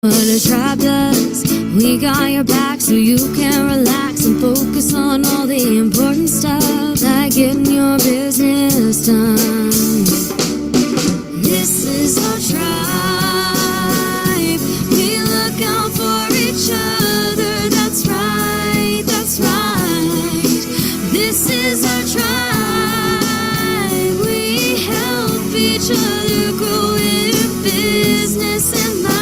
What a tribe does, we got your back so you can relax and focus on all the important stuff, like getting your business done. This is our tribe, we look out for each other, that's right, that's right. This is our tribe, we help each other grow in business and life.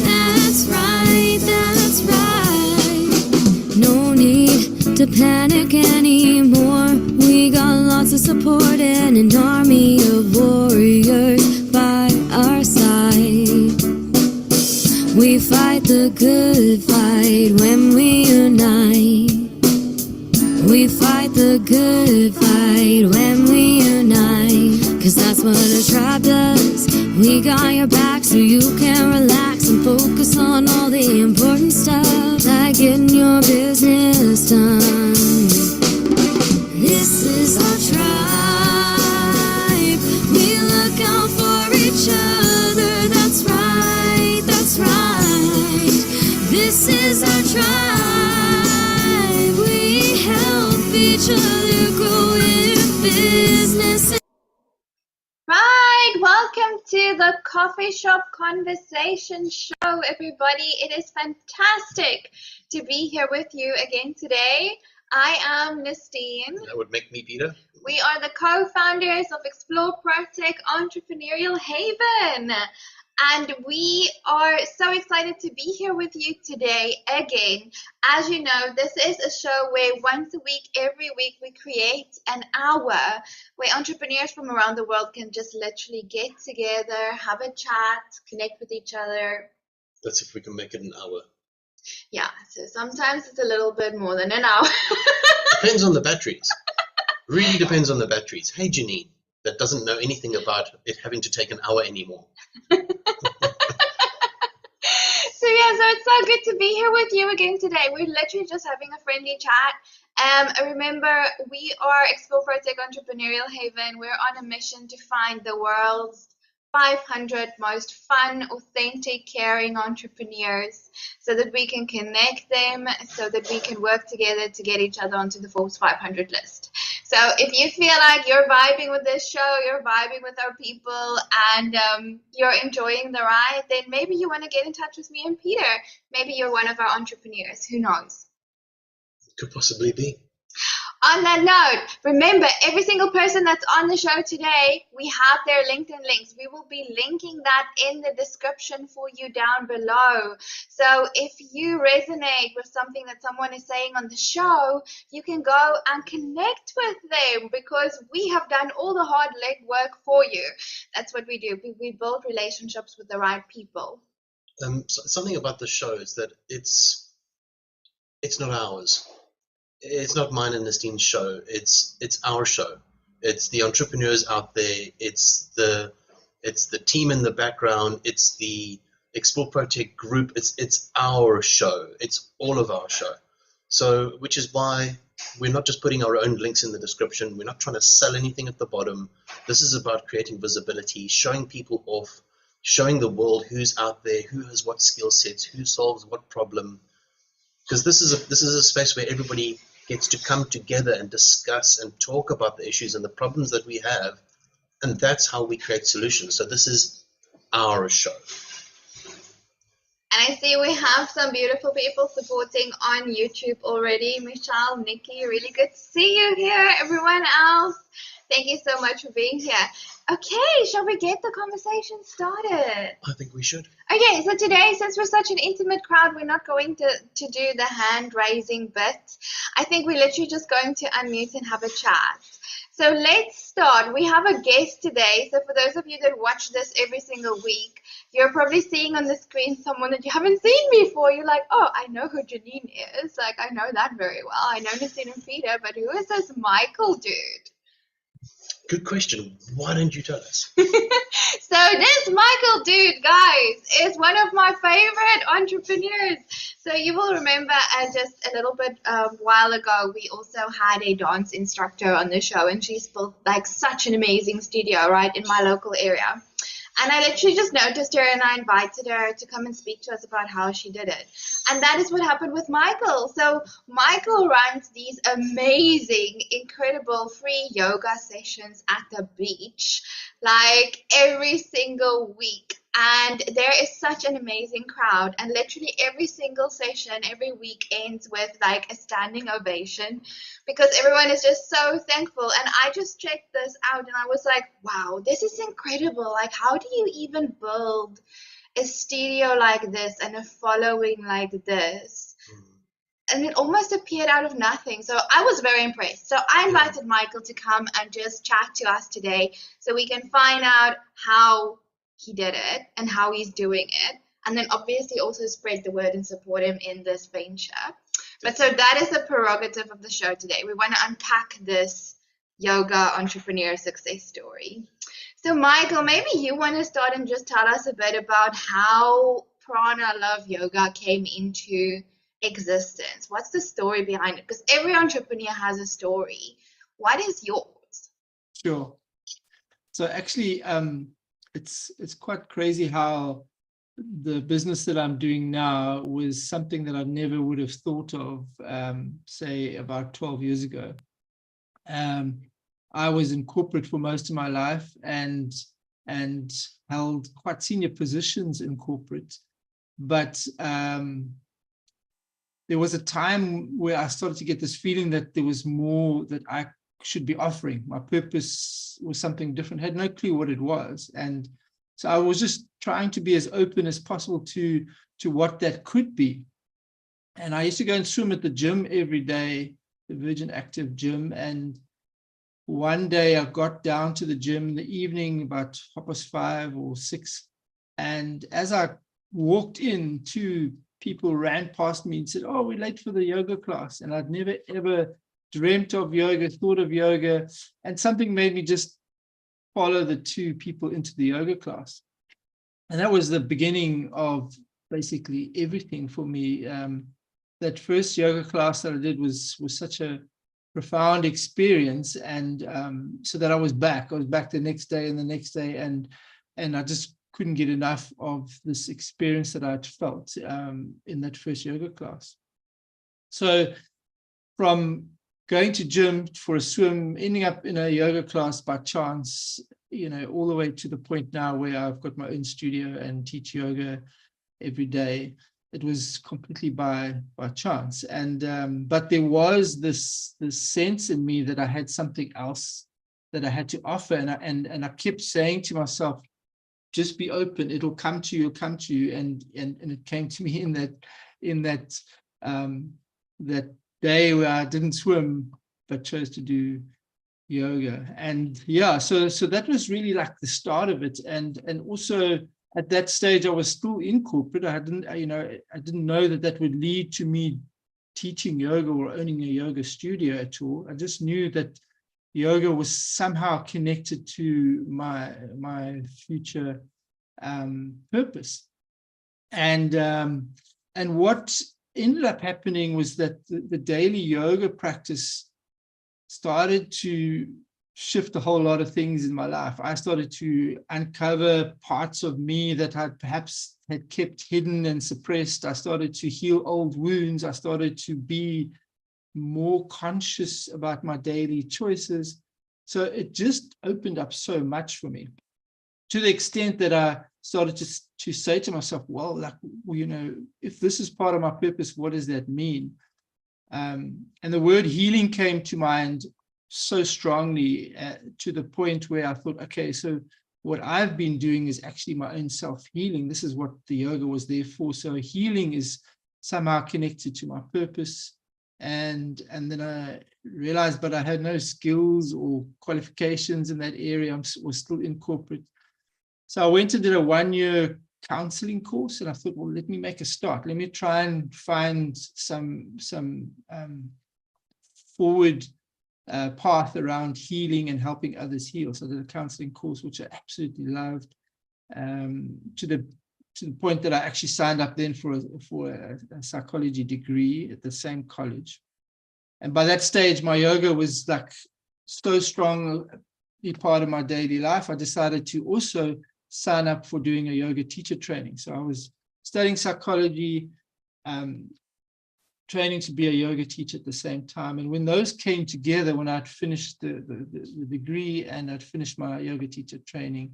That's right, that's right. No need to panic anymore. We got lots of support and an army of warriors by our side. We fight the good fight when we unite. We fight the good fight when we unite. 'Cause that's what a tribe does. We got your back so you can relax and focus on all the important stuff, like getting your business done. This is our tribe. We look out for each other. That's right, that's right. This is our tribe. We help each other grow in business. Right, welcome to the Coffee Shop Conversation Show, everybody. It is fantastic to be here with you again today. I am Nestene. That would make me Peter. We are the co-founders of Explore ProTech Entrepreneurial Haven. And we are so excited to be here with you today again. As you know, this is a show where once a week, every week, we create an hour where entrepreneurs from around the world can just literally get together, have a chat, connect with each other. That's if we can make it an hour. Yeah, so sometimes it's a little bit more than an hour. Depends on the batteries. Really depends on the batteries. Hey, Janine, that doesn't know anything about it having to take an hour anymore. So it's so good to be here with you again today. We're literally just having a friendly chat. Remember, we are Explore ProTech Entrepreneurial Haven. We're on a mission to find the world's 500 most fun, authentic, caring entrepreneurs so that we can connect them, so that we can work together to get each other onto the Forbes 500 list. So if you feel like you're vibing with this show, you're vibing with our people, and you're enjoying the ride, then maybe you want to get in touch with me and Peter. Maybe you're one of our entrepreneurs. Who knows? Could possibly be. On that note, remember, every single person that's on the show today, we have their LinkedIn links. We will be linking that in the description for you down below. So if you resonate with something that someone is saying on the show, you can go and connect with them because we have done all the hard legwork for you. That's what we do. We build relationships with the right people. Something about the show is that it's not ours. It's not mine and Nestene's show. It's our show. It's the entrepreneurs out there. It's the team in the background. It's the Explore ProTech group. It's our show. It's all of our show. So, which is why we're not just putting our own links in the description. We're not trying to sell anything at the bottom. This is about creating visibility, showing people off, showing the world who's out there, who has what skill sets, who solves what problem. Because this is a space where everybody gets to come together and discuss and talk about the issues and the problems that we have, and that's how we create solutions. So this is our show. And I see we have some beautiful people supporting on YouTube already. Michelle, Nikki, really good to see you here. Everyone else, thank you so much for being here. Okay, shall we get the conversation started? I think we should. Okay, so today, since we're such an intimate crowd, we're not going to do the hand-raising bit. I think we're literally just going to unmute and have a chat. So let's start. We have a guest today. So for those of you that watch this every single week, you're probably seeing on the screen someone that you haven't seen before. You're like, oh, I know who Janine is. Like, I know that very well. I know Nestene and Peter, but who is this Michael dude? Good question. Why don't you tell us? So this Michael dude, guys, is one of my favorite entrepreneurs. So you will remember just a little bit while ago, we also had a dance instructor on the show, and she's built like such an amazing studio right in my local area. And I literally just noticed her and I invited her to come and speak to us about how she did it. And that is what happened with Michael. So Michael runs these amazing, incredible free yoga sessions at the beach, like every single week. And there is such an amazing crowd. And literally every single session, every week ends with like a standing ovation because everyone is just so thankful. And I just checked this out and I was like, wow, this is incredible. Like, how do you even build a studio like this and a following like this? And it almost appeared out of nothing. So I was very impressed. So I invited Michael to come and just chat to us today so we can find out how he did it and how he's doing it. And then obviously also spread the word and support him in this venture. But so that is the prerogative of the show today. We want to unpack this yoga entrepreneur success story. So Michael, maybe you want to start and just tell us a bit about how Prana Love Yoga came into existence. What's the story behind it? Because every entrepreneur has a story. What is yours? Sure. So actually, it's quite crazy how the business that I'm doing now was something that I never would have thought of, say, about 12 years ago. I was in corporate for most of my life and held quite senior positions in corporate. But there was a time where I started to get this feeling that there was more that I should be offering. My purpose was something different. I had no clue what it was. And so I was just trying to be as open as possible to what that could be. And I used to go and swim at the gym every day, the Virgin Active gym. And one day I got down to the gym in the evening, about 5:30 or 6. And as I walked in, 2 people ran past me and said, "Oh, we're late for the yoga class." And I'd never, ever dreamt of yoga, thought of yoga. And something made me just follow the 2 people into the yoga class. And that was the beginning of basically everything for me. That first yoga class that I did was such a profound experience. And so that I was back the next day and the next day. And I just couldn't get enough of this experience that I'd felt in that first yoga class. So from going to gym for a swim, ending up in a yoga class by chance, all the way to the point now where I've got my own studio and teach yoga every day. It was completely by chance. And but there was this sense in me that I had something else that I had to offer. And I kept saying to myself, just be open, it'll come to you, And it came to me in that day where I didn't swim, but chose to do yoga. And yeah, so that was really like the start of it. And also at that stage, I was still in corporate. I didn't know that would lead to me teaching yoga or owning a yoga studio at all. I just knew that yoga was somehow connected to my future purpose. And what ended up happening was that the daily yoga practice started to shift a whole lot of things in my life. I started to uncover parts of me that I perhaps had kept hidden and suppressed. I started to heal old wounds. I started to be more conscious about my daily choices. So it just opened up so much for me, to the extent that I started to say to myself, well, if this is part of my purpose, what does that mean? And the word healing came to mind so strongly to the point where I thought, okay, so what I've been doing is actually my own self-healing. This is what the yoga was there for. So healing is somehow connected to my purpose. And then I realized, but I had no skills or qualifications in that area. I was still in corporate. So I went and did a 1-year counseling course, and I thought, well, let me make a start. Let me try and find some forward path around healing and helping others heal. So I did a counseling course, which I absolutely loved, to the point that I actually signed up then for a psychology degree at the same college. And by that stage, my yoga was like so strongly part of my daily life. I decided to also sign up for doing a yoga teacher training. So I was studying psychology, training to be a yoga teacher at the same time. And when those came together, when I'd finished the degree and I'd finished my yoga teacher training,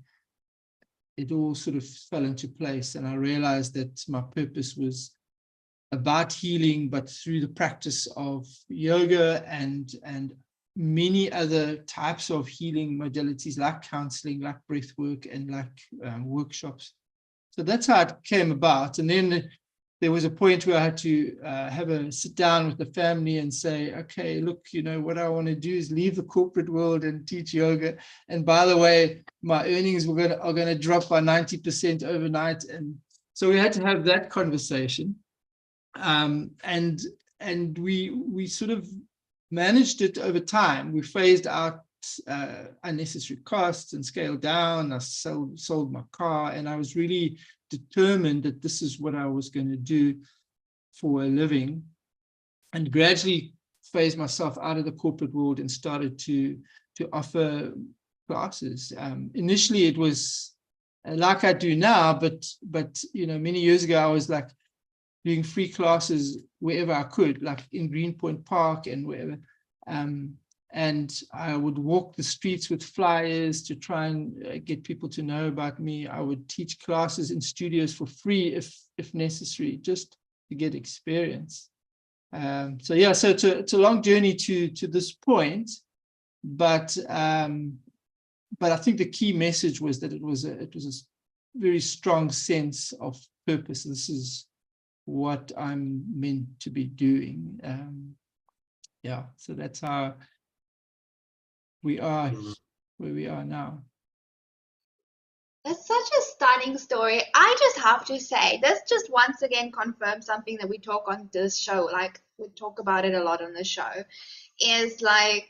it all sort of fell into place. And I realized that my purpose was about healing, but through the practice of yoga and many other types of healing modalities like counseling, like breath work, and like workshops. So that's how it came about. And then there was a point where I had to have a sit down with the family and say, okay, look, you know, what I want to do is leave the corporate world and teach yoga. And by the way, my earnings are going to drop by 90% overnight. And so we had to have that conversation. And we sort of managed it over time. We phased out unnecessary costs and scaled down. I sold my car, and I was really determined that this is what I was going to do for a living, and gradually phased myself out of the corporate world and started to offer classes. Initially, it was like I do now, but you know, many years ago, I was like doing free classes wherever I could, like in Greenpoint Park and wherever. And I would walk the streets with flyers to try and get people to know about me. I would teach classes in studios for free if necessary, just to get experience. So yeah, so it's a long journey to this point, but I think the key message was that it was a very strong sense of purpose. This is what I'm meant to be doing. Yeah, so that's how we are where we are now. That's such a stunning story. I just have to say, this just once again confirms something that we talk on this show, like we talk about it a lot on the show, is like,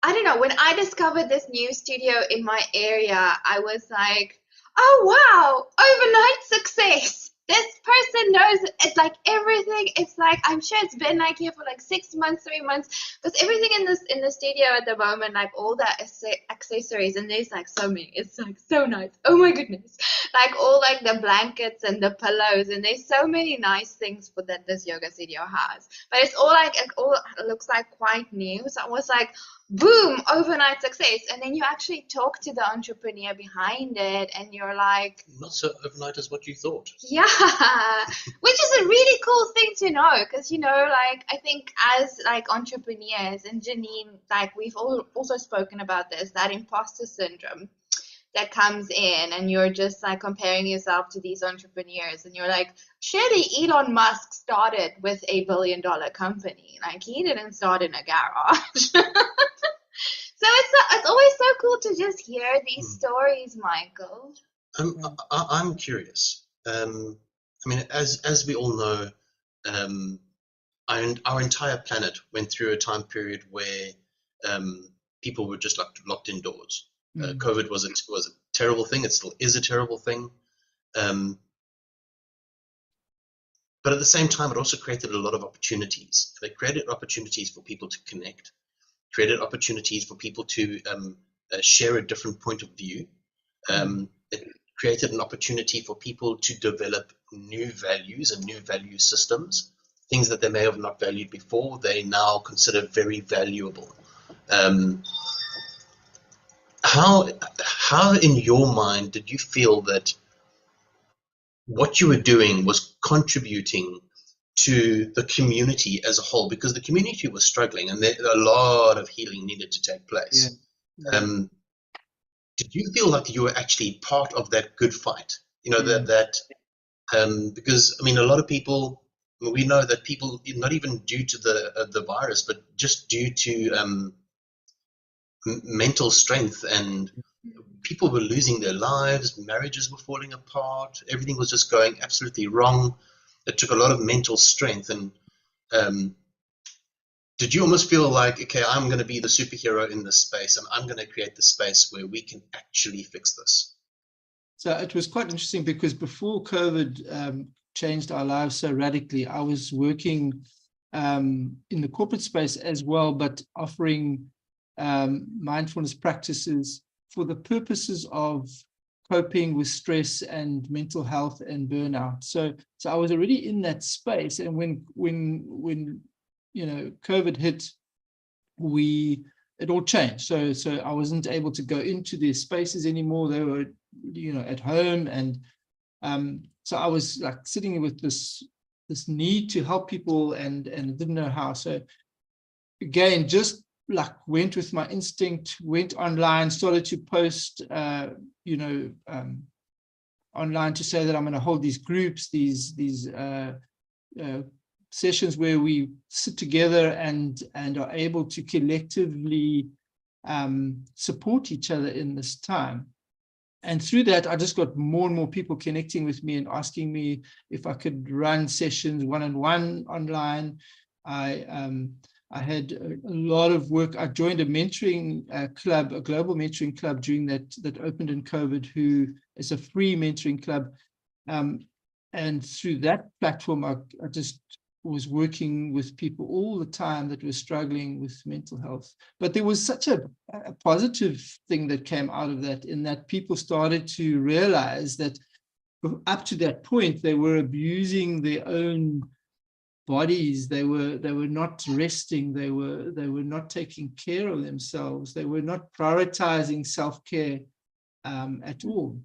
I don't know, when I discovered this new studio in my area, I was like, oh wow, overnight success. This person knows it's like everything. It's like, I'm sure it's been like here for like 6 months, 3 months, because everything in the studio at the moment, like all the accessories, and there's like so many. It's like so nice. Oh my goodness, like all like the blankets and the pillows, and there's so many nice things for that this yoga studio has. But it's all like it all looks like quite new. So I was like, boom, overnight success. And then you actually talk to the entrepreneur behind it, and you're like, not so overnight as what you thought. Yeah, which is a really cool thing to know, because, you know, like, I think as like entrepreneurs, and Janine, like we've also spoken about this, that imposter syndrome that comes in, and you're just like comparing yourself to these entrepreneurs, and you're like, surely Elon Musk started with $1 billion company. Like, he didn't start in a garage. So it's always so cool to just hear these stories, Michael. I'm curious. I mean, as we all know, our entire planet went through a time period where people were just locked indoors. COVID was a terrible thing. It still is a terrible thing. But at the same time, it also created a lot of opportunities. It created opportunities for people to connect, created opportunities for people to share a different point of view. It created an opportunity for people to develop new values and new value systems, things that they may have not valued before, they now consider very valuable. How in your mind did you feel that what you were doing was contributing to the community as a whole? Because the community was struggling, and a lot of healing needed to take place. Yeah. Did you feel like you were actually part of that good fight? You know, because I mean, a lot of people, we know that people, not even due to the virus, but just due to mental strength, and people were losing their lives, marriages were falling apart, everything was just going absolutely wrong. It took a lot of mental strength. And did you almost feel like, okay, I'm going to be the superhero in this space, and I'm going to create the space where we can actually fix this? So it was quite interesting, because before COVID changed our lives so radically, I was working in the corporate space as well, but offering mindfulness practices for the purposes of coping with stress and mental health and burnout. So I was already in that space. And when you know, COVID hit, it all changed. So I wasn't able to go into these spaces anymore. They were, you know, at home. And so I was like sitting with this need to help people and didn't know how. So again, just like went with my instinct, went online, started to post, you know, online to say that I'm going to hold these groups, these sessions where we sit together and are able to collectively support each other in this time. And through that, I just got more and more people connecting with me and asking me if I could run sessions one-on-one online. I had a lot of work. I joined a mentoring club, a global mentoring club during that opened in COVID, who is a free mentoring club. And through that platform, I just was working with people all the time that were struggling with mental health. But there was such a positive thing that came out of that, in that people started to realize that up to that point, they were abusing their own bodies. They were not resting. They were not taking care of themselves. They were not prioritizing self-care at all.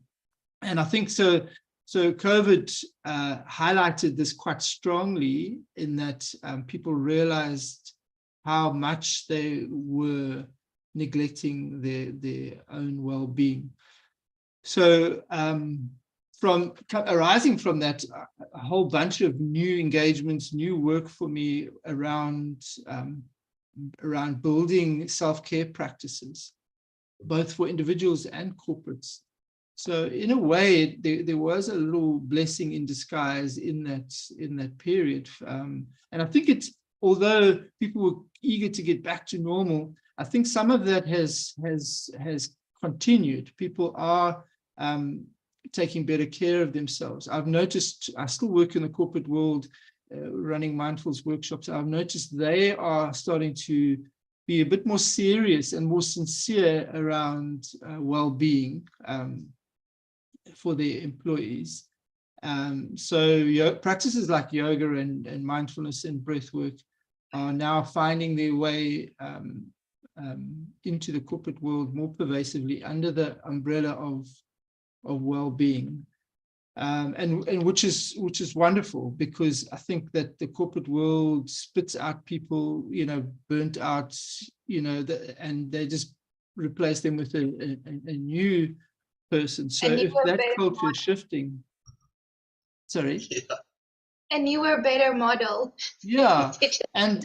And I think so COVID highlighted this quite strongly, in that people realized how much they were neglecting their own well-being. So arising from that, a whole bunch of new engagements, new work for me around building self-care practices, both for individuals and corporates. So in a way, there was a little blessing in disguise in that period. And I think it's, although people were eager to get back to normal, I think some of that has continued. People are taking better care of themselves. I've noticed, I still work in the corporate world, running mindfulness workshops. I've noticed they are starting to be a bit more serious and more sincere around well-being for their employees. So practices like yoga and mindfulness and breath work are now finding their way into the corporate world more pervasively under the umbrella of well-being, and which is wonderful, because I think that the corporate world spits out people, you know, burnt out, you know, and they just replace them with a new person. So if that culture is shifting, sorry. Yeah. A newer, better model. Yeah, and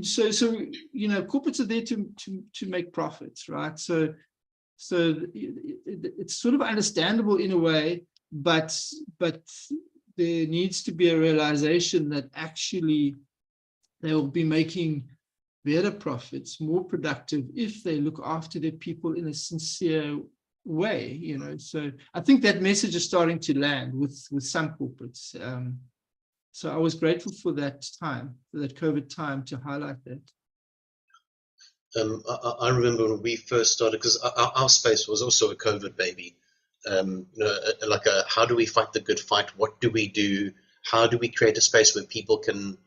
so you know, corporates are there to make profits, right? So it's sort of understandable in a way, but there needs to be a realization that actually they will be making better profits, more productive, if they look after their people in a sincere way, you know. So I think that message is starting to land with some corporates. So I was grateful for that time, for that COVID time, to highlight that. I remember when we first started, because our space was also a COVID baby. You know, like how do we fight the good fight? What do we do? How do we create a space where people can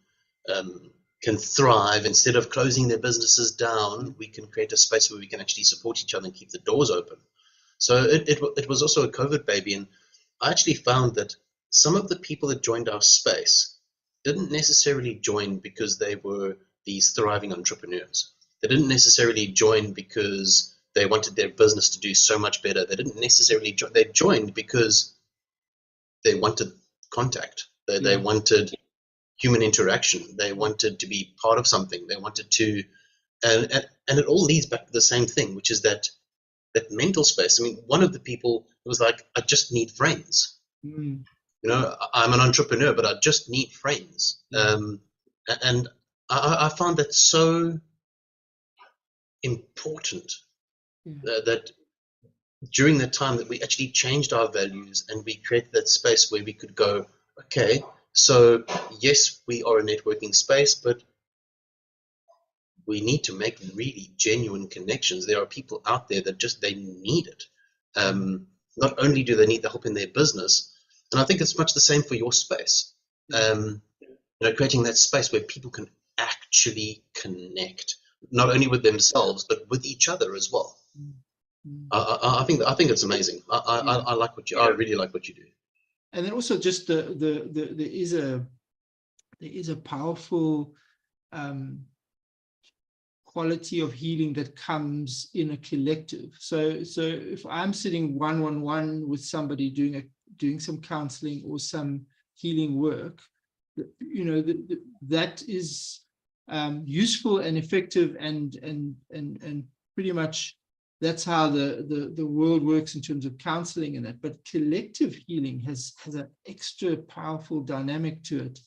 thrive? Instead of closing their businesses down, we can create a space where we can actually support each other and keep the doors open. So it was also a COVID baby, and I actually found that some of the people that joined our space didn't necessarily join because they were these thriving entrepreneurs. They didn't necessarily join because they wanted their business to do so much better. They didn't necessarily join. They joined because they wanted contact. They wanted human interaction. They wanted to be part of something. They wanted to, and it all leads back to the same thing, which is that mental space. I mean, one of the people was like, I just need friends. Mm. You know, I'm an entrepreneur, but I just need friends. And I found that so important, that during that time that we actually changed our values and we created that space where we could go, okay, so yes, we are a networking space, but we need to make really genuine connections. There are people out there that just, they need it. Not only do they need the help in their business, and I think it's much the same for your space. Creating that space where people can actually connect, not only with themselves but with each other as well. I think it's amazing. I like what you. I really like what you do. And then also just there is a powerful quality of healing that comes in a collective. So if I'm sitting one-on-one with somebody doing some counseling or some healing work, that is useful and effective, and pretty much that's how the world works in terms of counseling and that. But collective healing has an extra powerful dynamic to it.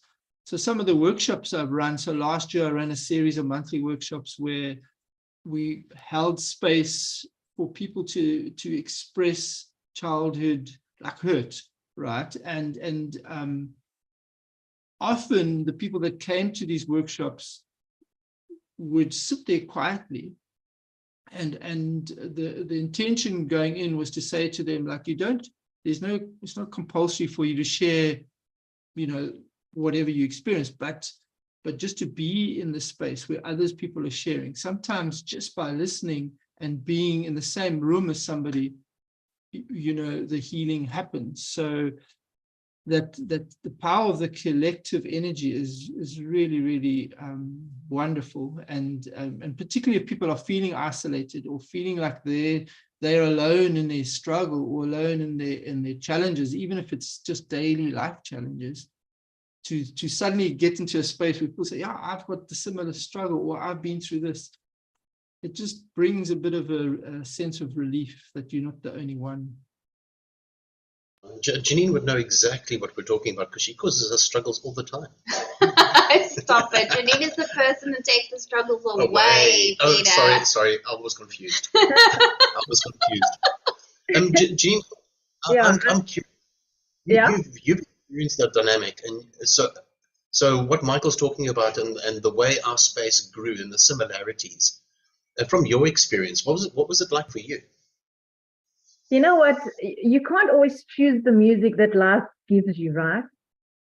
So some of the workshops I've run, so last year I ran a series of monthly workshops where we held space for people to express childhood like hurt, right? And often the people that came to these workshops would sit there quietly, and the intention going in was to say to them, like, it's not compulsory for you to share, whatever you experience, but just to be in the space where others people are sharing. Sometimes just by listening and being in the same room as somebody, the healing happens. So that the power of the collective energy is really, really wonderful, and particularly if people are feeling isolated or feeling like they're alone in their struggle or alone in their challenges, even if it's just daily life challenges. To suddenly get into a space where people say, yeah, I've got the similar struggle, or I've been through this. It just brings a bit of a sense of relief that you're not the only one. Janine would know exactly what we're talking about because she causes us struggles all the time. Stop it. Janine is the person who takes the struggles away. Oh, sorry. I was confused. Janine, I'm curious. You've experienced that dynamic, and so what Michael's talking about, and the way our space grew and the similarities. From your experience, what was it like for you? You know what? You can't always choose the music that life gives you, right?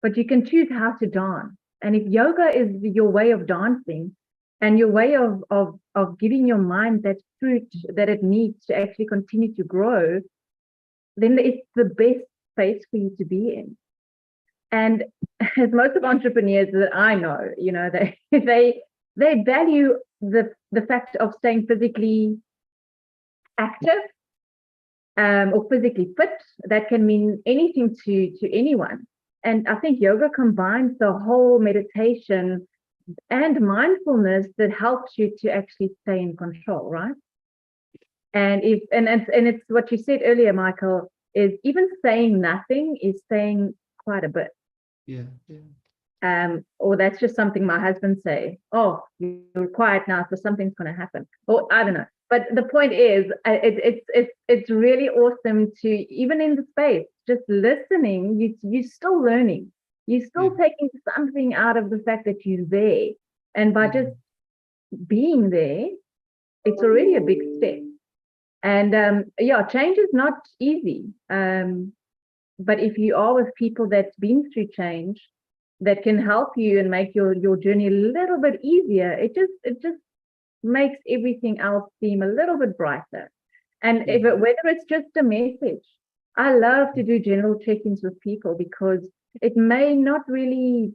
But you can choose how to dance. And if yoga is your way of dancing and your way of giving your mind that fruit that it needs to actually continue to grow, then it's the best space for you to be in. And as most of entrepreneurs that I know, they value the fact of staying physically active or physically fit. That can mean anything to anyone. And I think yoga combines the whole meditation and mindfulness that helps you to actually stay in control, right? And it's what you said earlier, Michael, is even saying nothing is saying quite a bit. Yeah. Or that's just something my husband say. Oh, you're quiet now, so something's going to happen. Or I don't know. But the point is, it's really awesome to, even in the space, just listening. You're still learning. You're still taking something out of the fact that you're there, and by just being there, it's already a big step. And change is not easy. But if you are with people that's been through change, that can help you and make your journey a little bit easier, it just makes everything else seem a little bit brighter. And whether it's just a message, I love to do general check-ins with people because it may not really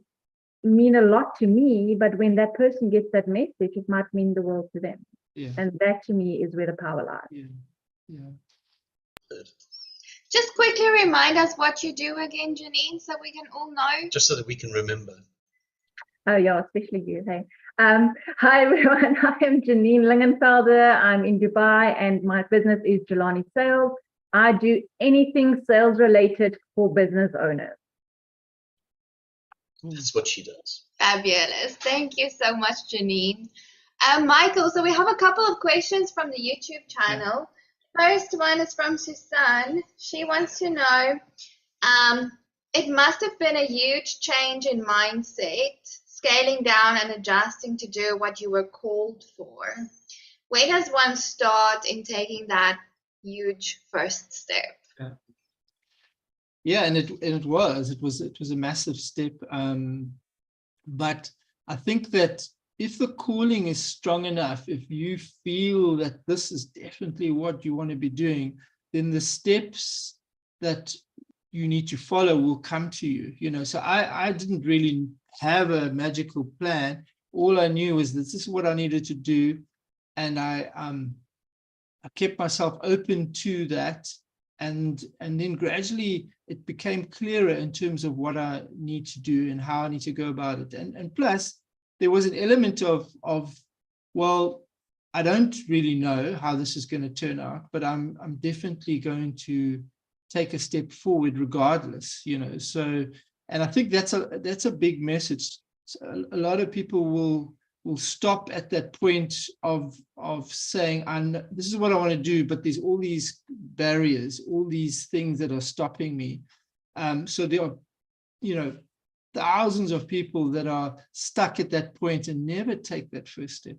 mean a lot to me, but when that person gets that message, it might mean the world to them. Yeah. And that to me is where the power lies. Yeah. Just quickly remind us what you do again, Janine, so we can all know. Just so that we can remember. Oh yeah, especially you. Hey. Hi everyone. I am Janine Lingenfelder. I'm in Dubai, and my business is Jelani Sales. I do anything sales related for business owners. That's what she does. Fabulous. Thank you so much, Janine. Michael, so we have a couple of questions from the YouTube channel. First one is from Susanne. She wants to know, it must have been a huge change in mindset, scaling down and adjusting to do what you were called for. Where does one start in taking that huge first step. Yeah, and it was a massive step. But I think that if the calling is strong enough, if you feel that this is definitely what you want to be doing, then the steps that you need to follow will come to you. You know, so I didn't really have a magical plan. All I knew was that this is what I needed to do, and I kept myself open to that. And then gradually it became clearer in terms of what I need to do and how I need to go about it. And plus, there was an element of well, I don't really know how this is going to turn out, but I'm definitely going to take a step forward regardless, you know. So, and I think that's a big message. So a lot of people will stop at that point of saying, this is what I want to do, but there's all these barriers, all these things that are stopping me. So there are, you know, thousands of people that are stuck at that point and never take that first step.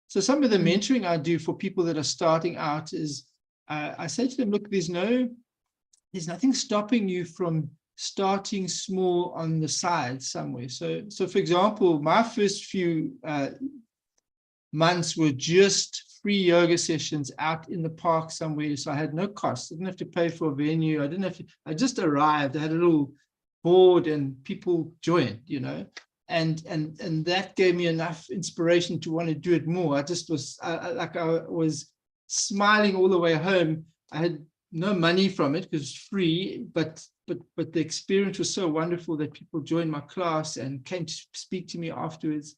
So some of the mentoring I do for people that are starting out is I say to them, look, there's nothing stopping you from starting small on the side somewhere. So for example, my first few months were just free yoga sessions out in the park somewhere. So I had no cost. I didn't have to pay for a venue. I just arrived. I had a little board and people joined, you know, and that gave me enough inspiration to want to do it more. I just was I was smiling all the way home. I had no money from it because it's free, but the experience was so wonderful that people joined my class and came to speak to me afterwards.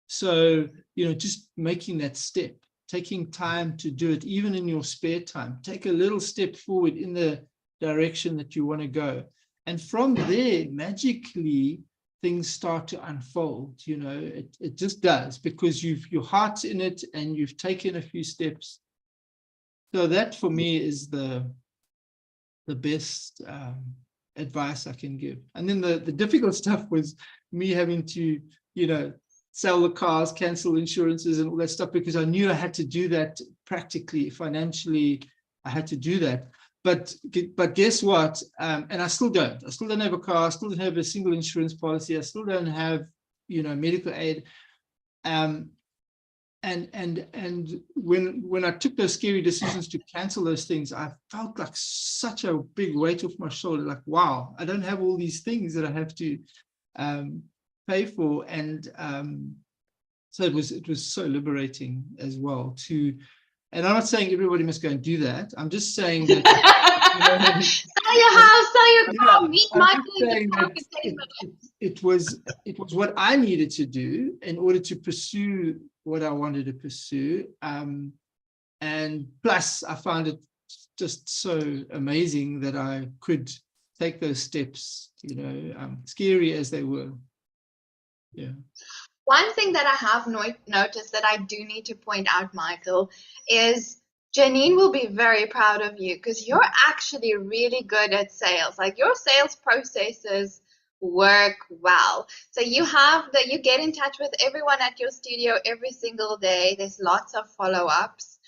So, you know, just making that step, taking time to do it, even in your spare time, take a little step forward in the direction that you want to go. And from there, magically, things start to unfold, you know, it just does, because your heart's in it and you've taken a few steps. So that for me is the best advice I can give. And then the difficult stuff was me having to, you know, sell the cars, cancel insurances and all that stuff, because I knew I had to do that practically, financially, I had to do that. But guess what? And I still don't have a car, I still don't have a single insurance policy, I still don't have, you know, medical aid. And when I took those scary decisions to cancel those things, I felt like such a big weight off my shoulder. Like, wow, I don't have all these things that I have to pay for. And so it was so liberating as well to. And I'm not saying everybody must go and do that. I'm just saying that. You know, sell your house, sell your car, meet Michael in the park and take it was what I needed to do in order to pursue what I wanted to pursue. And plus, I found it just so amazing that I could take those steps, you know, scary as they were. Yeah. One thing that I have noticed that I do need to point out, Michael, is Janine will be very proud of you because you're actually really good at sales. Like your sales processes work well. So you get in touch with everyone at your studio every single day. There's lots of follow-ups.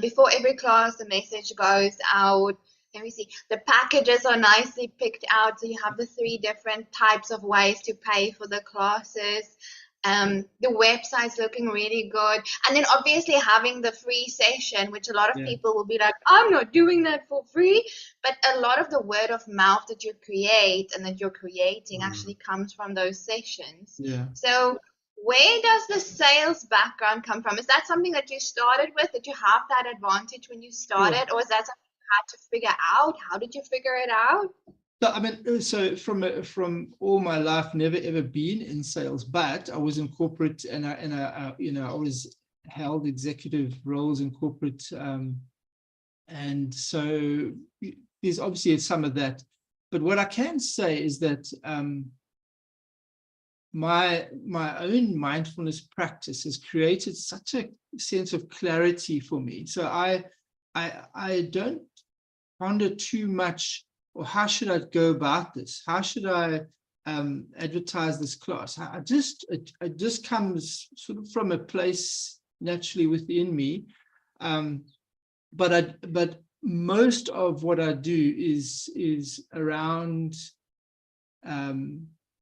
Before every class, the message goes out. Let me see. The packages are nicely picked out. So you have the 3 different types of ways to pay for the classes. The website's looking really good. And then obviously having the free session, which a lot of people will be like, I'm not doing that for free. But a lot of the word of mouth that you create and that you're creating actually comes from those sessions. Yeah. So where does the sales background come from? Is that something that you started with? Did you have that advantage when you started? Or is that something you had to figure out? How did you figure it out? So, I mean, so from all my life, never ever been in sales, but I was in corporate, and I you know, I was held executive roles in corporate, and so there's obviously some of that. But what I can say is that my own mindfulness practice has created such a sense of clarity for me. So I don't ponder too much. Or how should I go about this? How should I advertise this class? It just comes sort of from a place naturally within me. but most of what I do is around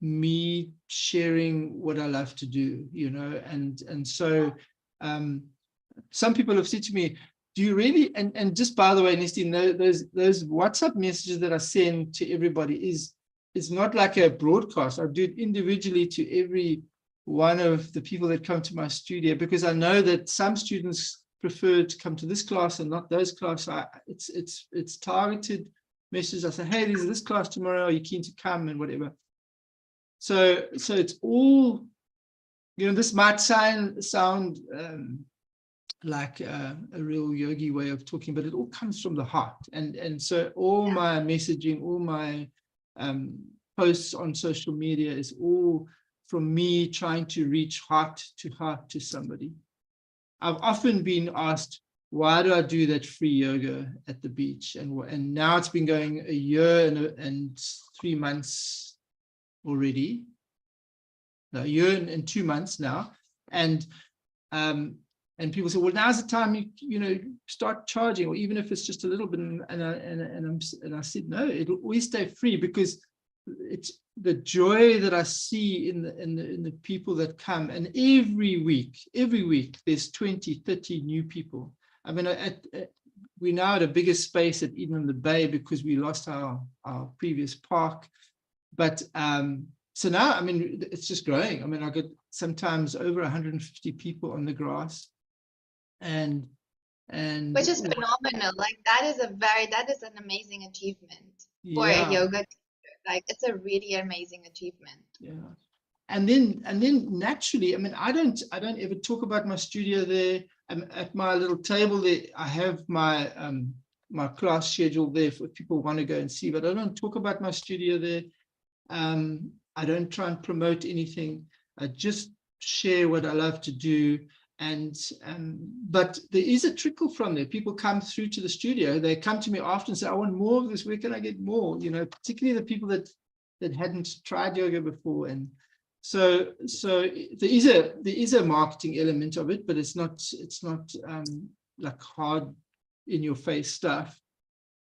me sharing what I love to do, you know, and so some people have said to me, do you really, and just by the way, Nestene, those WhatsApp messages that I send to everybody is not like a broadcast. I do it individually to every one of the people that come to my studio, because I know that some students prefer to come to this class and not those classes. So it's targeted messages. I say, hey, there's this class tomorrow, are you keen to come, and whatever. So it's all, you know, this might sound like a real yogi way of talking, but it all comes from the heart. And so all my messaging, all my posts on social media is all from me trying to reach heart to somebody. I've often been asked, why do I do that free yoga at the beach? And now it's been going a year and 3 months already. No, a year and 2 months now. And people say, well, now's the time you know, start charging, or even if it's just a little bit. And I said, no, it'll always stay free, because it's the joy that I see in the people that come. And every week there's 20, 30 new people. I mean, we're now at a bigger space at Eden in the Bay because we lost our previous park. But so now, I mean, it's just growing. I mean, I get sometimes over 150 people on the grass. And which is phenomenal. Like that is an amazing achievement for a yoga teacher. Like it's a really amazing achievement. Yeah. And then naturally, I mean, I don't ever talk about my studio there. At my little table there, I have my my class schedule there for if people want to go and see, but I don't talk about my studio there. I don't try and promote anything. I just share what I love to do. But there is a trickle from there. People come through to the studio. They come to me often and say, I want more of this. Where can I get more? You know, particularly the people that hadn't tried yoga before. And so there is a marketing element of it, but it's not like hard in your face stuff.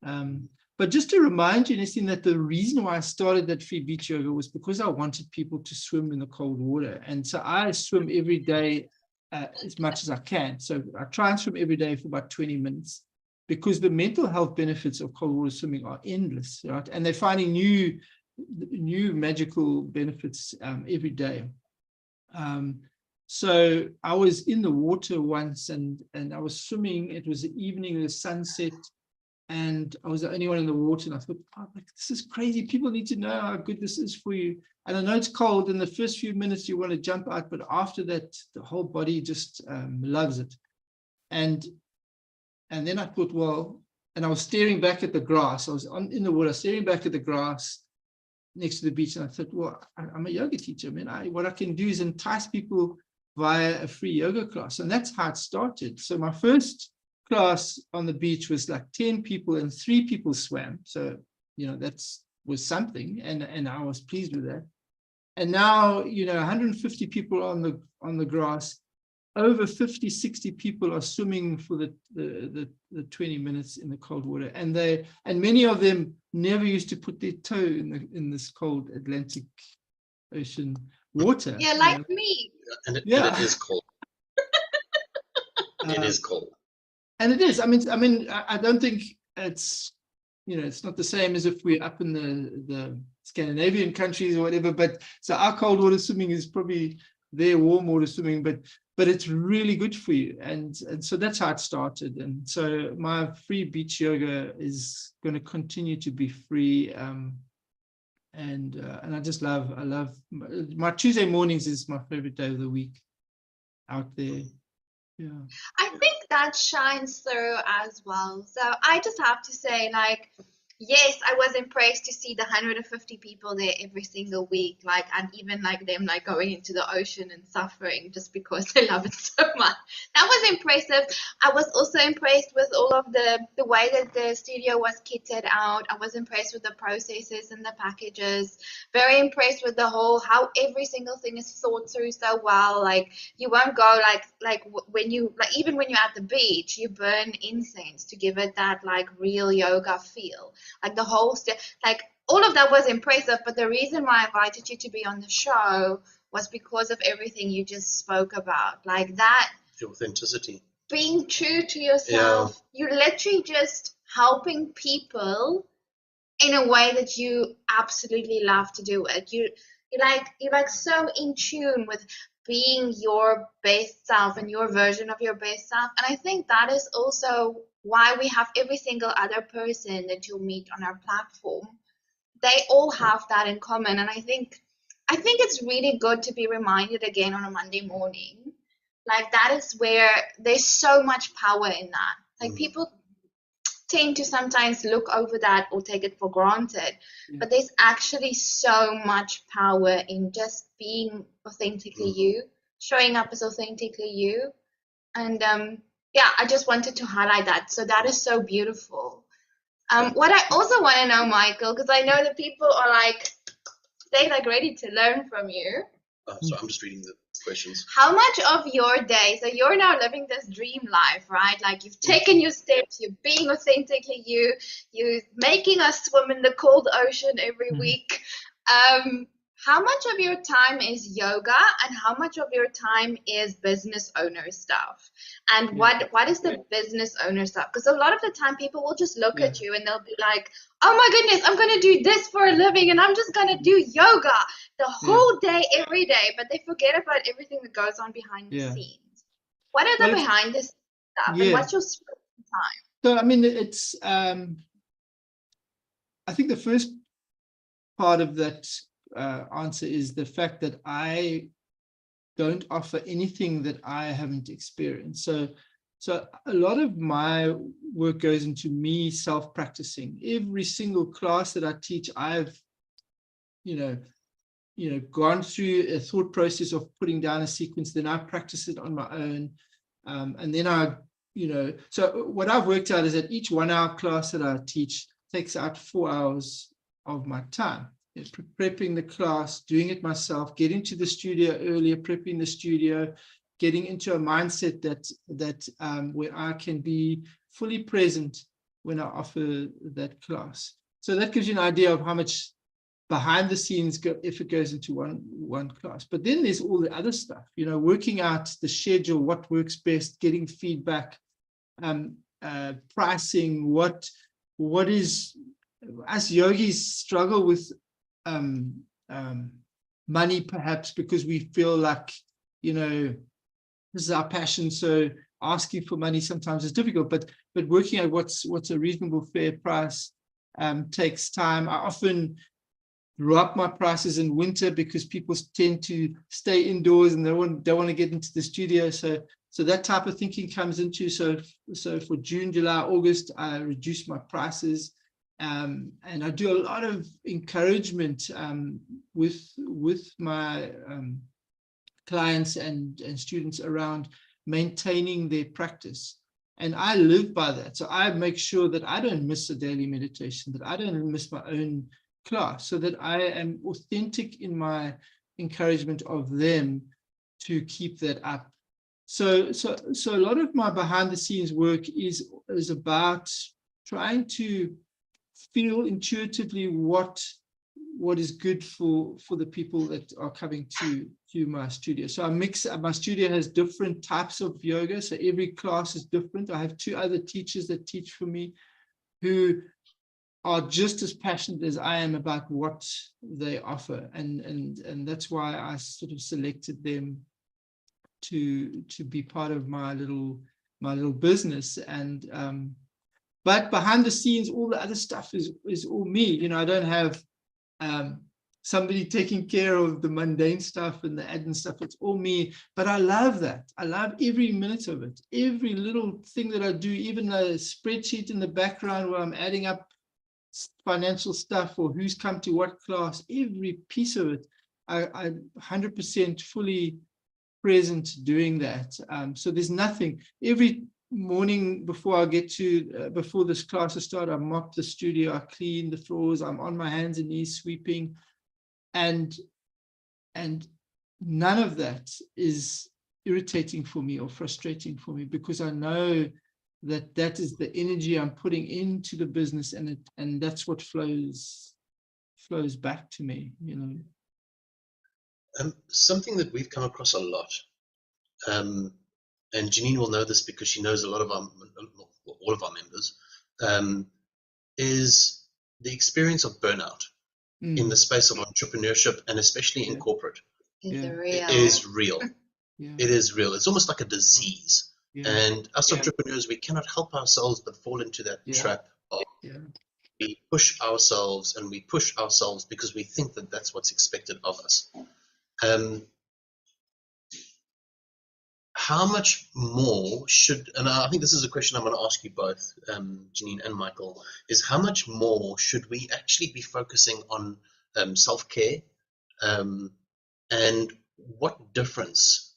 But just to remind you, Nestene, that the reason why I started that free beach yoga was because I wanted people to swim in the cold water. And so I swim every day as much as I can. So I try and swim every day for about 20 minutes, because the mental health benefits of cold water swimming are endless, right? And they're finding new magical benefits every day. So I was in the water once, and I was swimming. It was the evening, the sunset, and I was the only one in the water. And I thought, oh, like, this is crazy. People need to know how good this is for you. And I know it's cold. In the first few minutes, you want to jump out, but after that, the whole body just loves it. And then I thought, well, and I was staring back at the grass. I was in the water, staring back at the grass next to the beach. And I thought, well, I'm a yoga teacher. I mean, what I can do is entice people via a free yoga class. And that's how it started. So my first class on the beach was like 10 people and 3 people swam. So, you know, was something. And I was pleased with that. And now, you know, 150 people on the grass, over 50, 60 people are swimming for the 20 minutes in the cold water. And many of them never used to put their toe in this cold Atlantic Ocean water. Yeah, like me. And it is cold. It is cold. And it is. I mean, I don't think it's, you know, it's not the same as if we're up in the Scandinavian countries or whatever. But so our cold water swimming is probably their warm water swimming, but it's really good for you. And so that's how it started. And so my free beach yoga is going to continue to be free. And I just love my Tuesday mornings is my favorite day of the week out there. Yeah. I think that shines through as well. So I just have to say, like, Yes, I was impressed to see the 150 people there every single week, like, and even like them like going into the ocean and suffering just because they love it so much. That was impressive. I was also impressed with all of the way that the studio was kitted out. I was impressed with the processes and the packages. Very impressed with the whole how every single thing is thought through so well. Like you won't go when you like even when you're at the beach, you burn incense to give it that like real yoga feel. Like the whole like all of that was impressive, but the reason why I invited you to be on the show was because of everything you just spoke about. Like that, The authenticity. being true to yourself. You're literally just helping people in a way that you absolutely love to do it. You're like so in tune with being your best self and your version of your best self. And I think that is also why we have every single other person that you'll meet on our platform. They all have that in common. And I think it's really good to be reminded again on a Monday morning. Like that is where there's so much power in that. Like people tend to sometimes look over that or take it for granted, but there's actually so much power in just being authentically you, showing up as authentically you. And I just wanted to highlight that. So that is so beautiful. What I also want to know, Michael, because I know that people are like, they're like ready to learn from you. So I'm just reading the questions. How much of your day, so you're now living this dream life, right? Like you've taken your steps, you're being authentically you, you're making us swim in the cold ocean every week. How much of your time is yoga and how much of your time is business owner stuff? And what is the business owner stuff? Because a lot of the time people will just look at you and they'll be like, oh my goodness, I'm going to do this for a living and I'm just going to do yoga the whole day, every day. But they forget about everything that goes on behind the scenes. What are the behind the scenes stuff and what's your split time? So, I mean, it's, I think the first part of that answer is the fact that I don't offer anything that I haven't experienced. So a lot of my work goes into me self-practicing. Every single class that I teach, I've, gone through a thought process of putting down a sequence, then I practice it on my own. And then so what I've worked out is that each 1 hour class that I teach takes out 4 hours of my time. Prepping the class, doing it myself, getting to the studio earlier, prepping the studio, getting into a mindset that where I can be fully present when I offer that class. So that gives you an idea of how much behind the scenes if it goes into one class. But then there's all the other stuff, working out the schedule, what works best, getting feedback, pricing, what is, us yogis struggle with money perhaps because we feel like this is our passion, so asking for money sometimes is difficult, but working out what's a reasonable fair price takes time. I often drop my prices in winter because people tend to stay indoors and they don't want to get into the studio, so that type of thinking comes into, so for June, July, August I reduce my prices. And I do a lot of encouragement with my clients and students around maintaining their practice. And I live by that. So I make sure that I don't miss a daily meditation, that I don't miss my own class, so that I am authentic in my encouragement of them to keep that up. So a lot of my behind the scenes work is about trying to feel intuitively what is good for the people that are coming to my studio. So I mix, my studio has different types of yoga, so every class is different. I have 2 other teachers that teach for me who are just as passionate as I am about what they offer, and that's why I sort of selected them to be part of my little business. And but behind the scenes, all the other stuff is all me. I don't have somebody taking care of the mundane stuff and the admin stuff. It's all me. But I love that. I love every minute of it. Every little thing that I do, even a spreadsheet in the background where I'm adding up financial stuff or who's come to what class, every piece of it, I'm 100% fully present doing that. So there's nothing. Every morning before I get to, before this class starts, I mop the studio, I clean the floors, I'm on my hands and knees sweeping. And none of that is irritating for me or frustrating for me, because I know that that is the energy I'm putting into the business, and that's what flows back to me, you know. Something that we've come across a lot, and Janine will know this because she knows a lot of all of our members, is the experience of burnout in the space of entrepreneurship, and especially in corporate. It is real. It is real. It's almost like a disease. And us entrepreneurs, we cannot help ourselves but fall into that trap of we push ourselves and we push ourselves because we think that that's what's expected of us. How much more should, and I think this is a question I'm going to ask you both, Janine and Michael, is how much more should we actually be focusing on self-care, and what difference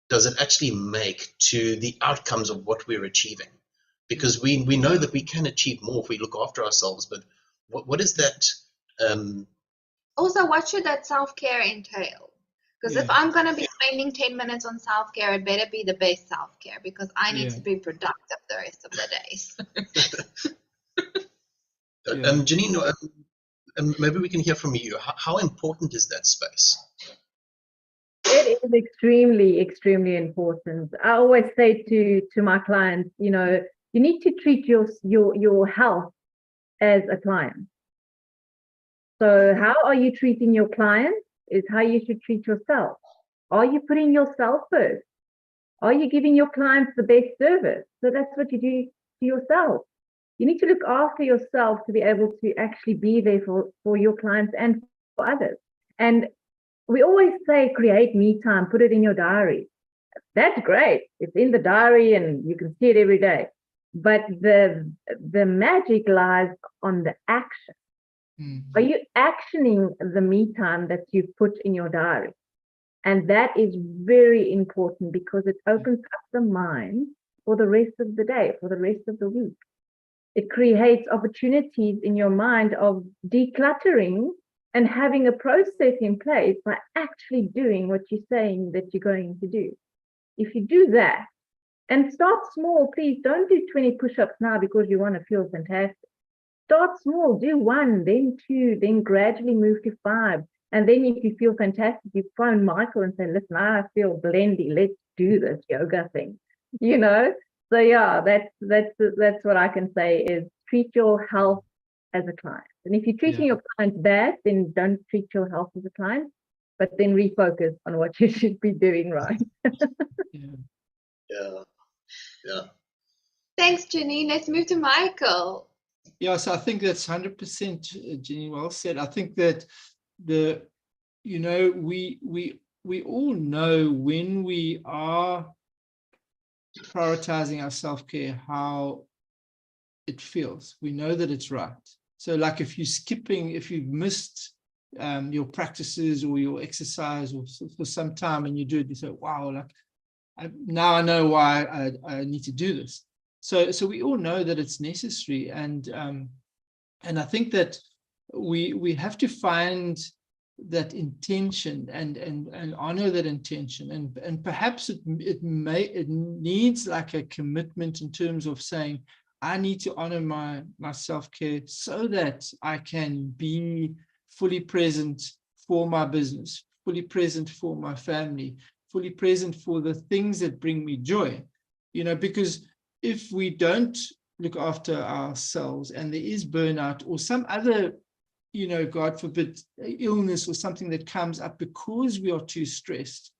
does it actually make to the outcomes of what we're achieving? Because we know that we can achieve more if we look after ourselves, but what is that? Also, what should that self-care entail? Because if I'm going to be spending 10 minutes on self-care, it better be the best self-care, because I need to be productive the rest of the days. Janine, maybe we can hear from you. How important is that space? It is extremely, extremely important. I always say to my clients, you know, you need to treat your health as a client. So how are you treating your clients is how you should treat yourself. Are you putting yourself first? Are you giving your clients the best service? So that's what you do to yourself. You need to look after yourself to be able to actually be there for your clients and for others. And we always say, create me time, put it in your diary. That's great. It's in the diary and you can see it every day. But the magic lies on the action. Are you actioning the me time that you've put in your diary? And that is very important, because it opens up the mind for the rest of the day, for the rest of the week. It creates opportunities in your mind of decluttering and having a process in place by actually doing what you're saying that you're going to do. If you do that, and start small, please don't do 20 push-ups now because you want to feel fantastic. Start small, do 1, then 2, then gradually move to 5. And then if you feel fantastic, you phone Michael and say, listen, I feel blendy, let's do this yoga thing, you know? So yeah, that's what I can say is treat your health as a client. And if you're treating your clients bad, then don't treat your health as a client, but then refocus on what you should be doing right. Thanks, Janine. Let's move to Michael. Yeah, so I think that's 100%, Janine, well said. I think that we all know when we are prioritizing our self-care, how it feels. We know that it's right. So like if you've missed your practices or your exercise or for some time and you do it, you say, wow, like now I know why I need to do this. So we all know that it's necessary, and I think that we have to find that intention and honor that intention, and perhaps it needs like a commitment in terms of saying, I need to honor my self-care so that I can be fully present for my business, fully present for my family, fully present for the things that bring me joy, because if we don't look after ourselves and there is burnout or some other, God forbid, illness or something that comes up because we are too stressed,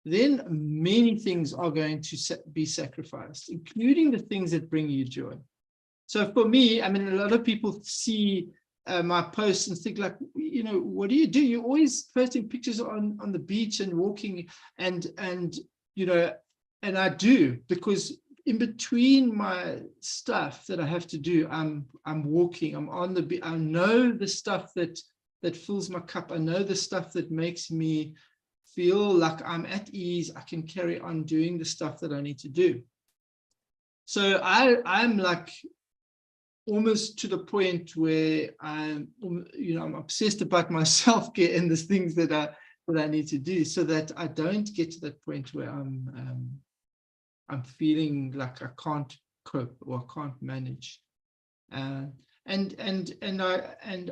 then many things are going to be sacrificed, including the things that bring you joy. So for me, I mean, a lot of people see my posts and think like, what do? You're always posting pictures on the beach and walking and I do, because in between my stuff that I have to do, I'm walking, I'm on the, I know the stuff that fills my cup. I know the stuff that makes me feel like I'm at ease. I can carry on doing the stuff that I need to do. So I'm like almost to the point where I'm obsessed about my self-care and the things that I need to do, so that I don't get to that point where I'm feeling like I can't cope or I can't manage. And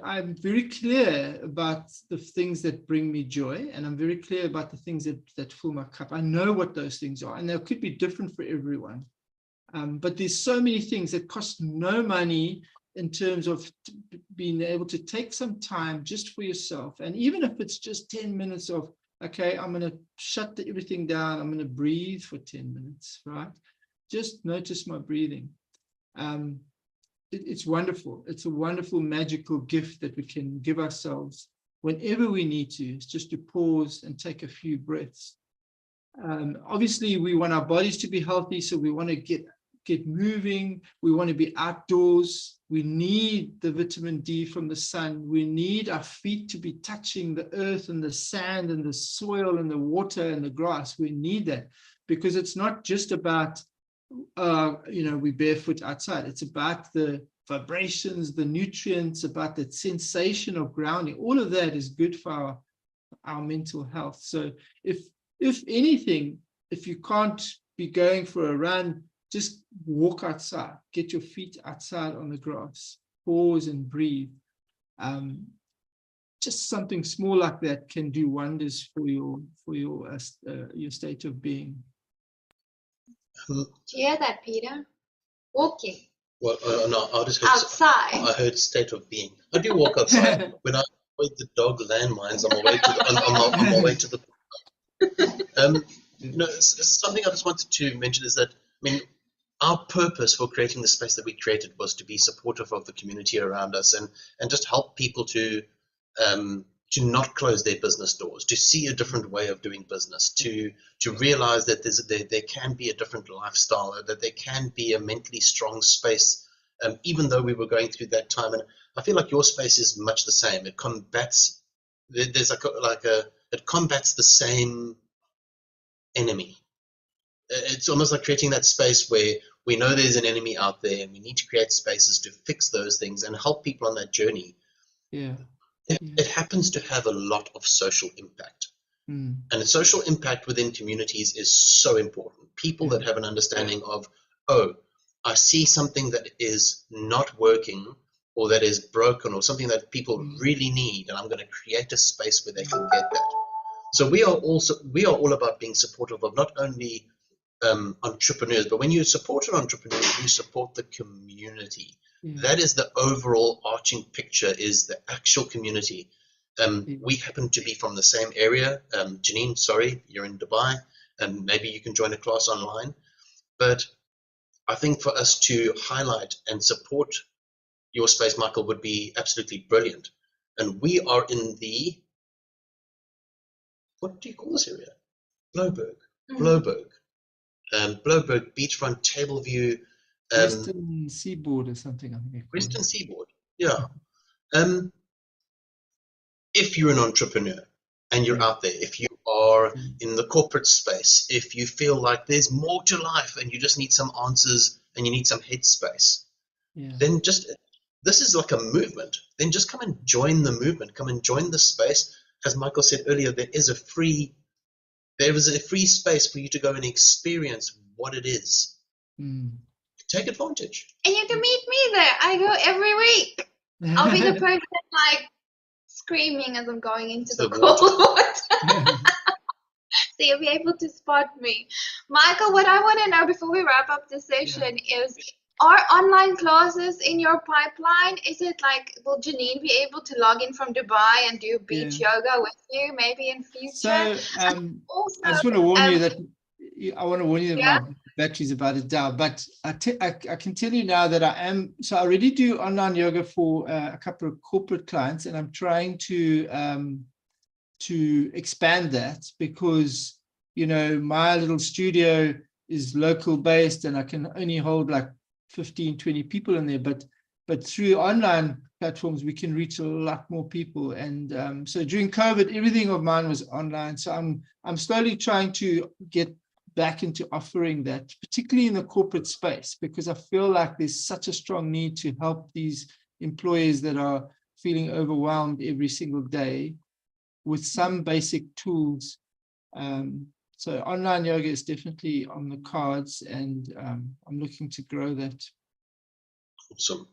I'm very clear about the things that bring me joy, and I'm very clear about the things that fill my cup. I know what those things are, and they could be different for everyone. But there's so many things that cost no money in terms of being able to take some time just for yourself. And even if it's just 10 minutes of, okay, I'm going to shut everything down. I'm going to breathe for 10 minutes, right? Just notice my breathing. It's wonderful. It's a wonderful, magical gift that we can give ourselves whenever we need to. It's just to pause and take a few breaths. Obviously, we want our bodies to be healthy, so we want to get moving. We want to be outdoors. We need the vitamin D from the sun. We need our feet to be touching the earth and the sand and the soil and the water and the grass. We need that, because it's not just about we barefoot outside. It's about the vibrations, the nutrients, about that sensation of grounding. All of that is good for our mental health. So if anything, if you can't be going for a run, just walk outside, get your feet outside on the grass, pause and breathe. Just something small like that can do wonders for your state of being. Do you hear that, Peter? Walking. Well, no, I just heard outside. I heard state of being. I do walk outside. When I avoid the dog landmines on my way to the something I just wanted to mention is that, our purpose for creating the space that we created was to be supportive of the community around us and just help people to not close their business doors, to see a different way of doing business, to realize that there can be a different lifestyle, that there can be a mentally strong space, even though we were going through that time. And I feel like your space is much the same. It combats, it combats the same enemy. It's almost like creating that space where we know there's an enemy out there, and we need to create spaces to fix those things and help people on that journey. Yeah. It happens to have a lot of social impact. And the social impact within communities is so important. People that have an understanding of, I see something that is not working or that is broken or something that people really need, and I'm going to create a space where they can get that. So we are all about being supportive of not only entrepreneurs, but when you support an entrepreneur, you support the community. That is the overall arching picture, is the actual community. We happen to be from the same area. Janine, sorry, you're in Dubai, and maybe you can join a class online. But I think for us to highlight and support your space, Michael, would be absolutely brilliant. And we are in the, what do you call this area? Bloberg, beachfront, table view. Western Seaboard or something, I think. Western Seaboard, yeah. If you're an entrepreneur and you're out there, if you are in the corporate space, if you feel like there's more to life and you just need some answers and you need some headspace, then this is like a movement. Then just come and join the movement. Come and join the space. As Michael said earlier, there is a free space for you to go and experience what it is. Take advantage. And you can meet me there. I go every week. I'll be the person screaming as I'm going into the cold water. So you'll be able to spot me. Michael, what I want to know before we wrap up the session is, are online classes in your pipeline? Is it will Janine be able to log in from Dubai and do beach yoga with you maybe in future? So also, I just want to warn you that my battery's about to die, but I can tell you now that I already do online yoga for a couple of corporate clients, and I'm trying to expand that, because my little studio is local based and I can only hold like 15, 20 people in there, but through online platforms, we can reach a lot more people. And so during COVID, everything of mine was online. So I'm slowly trying to get back into offering that, particularly in the corporate space, because I feel like there's such a strong need to help these employees that are feeling overwhelmed every single day with some basic tools. So online yoga is definitely on the cards, and I'm looking to grow that. Awesome.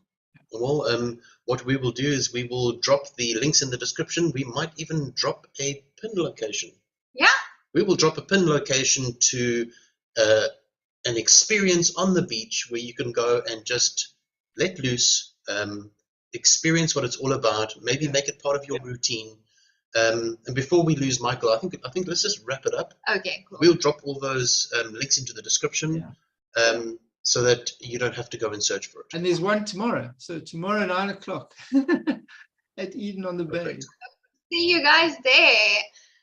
Well, what we will do is we will drop the links in the description. We might even drop a pin location. Yeah. We will drop a pin location to an experience on the beach where you can go and just let loose, experience what it's all about, maybe make it part of your routine. And before we lose Michael, I think let's just wrap it up. Okay, cool. We'll drop all those links into the description. So that you don't have to go and search for it. And there's one tomorrow. So tomorrow, 9 o'clock at Eden on the Bay. See you guys there.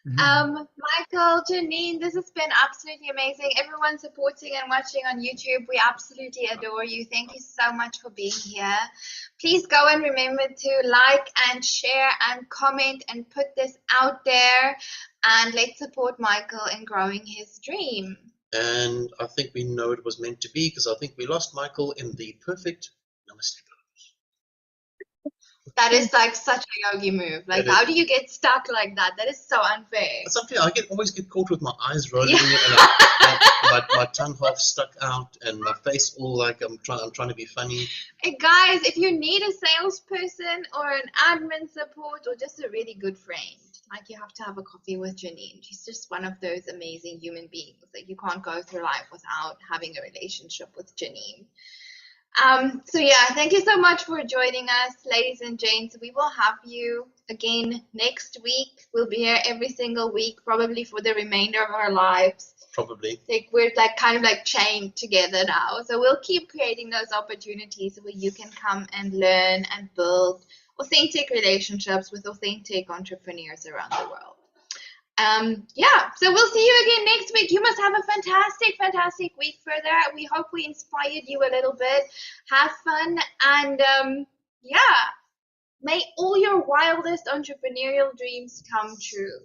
Michael, Janine, this has been absolutely amazing. Everyone supporting and watching on YouTube, we absolutely adore you. Thank you so much for being here. Please go and remember to like and share and comment and put this out there. And let's support Michael in growing his dream. And I think we know it was meant to be, because I think we lost Michael in the perfect namaste. That is like such a yogi move. Like, how do you get stuck like that? That is so unfair. It's unfair. I always get caught with my eyes rolling and my tongue half stuck out and my face all like I'm trying to be funny. Hey guys, if you need a salesperson or an admin support or just a really good friend, like, you have to have a coffee with Janine. She's just one of those amazing human beings that you can't go through life without having a relationship with Janine. So yeah, thank you so much for joining us, ladies and gents. We will have you again next week. We'll be here every single week, probably for the remainder of our lives. Probably. Like, we're like kind of like chained together now. So we'll keep creating those opportunities where you can come and learn and build authentic relationships with authentic entrepreneurs around the world. Yeah, so we'll see you again next week. You must have a fantastic week further. We hope we inspired you a little bit. Have fun, and yeah, may all your wildest entrepreneurial dreams come true.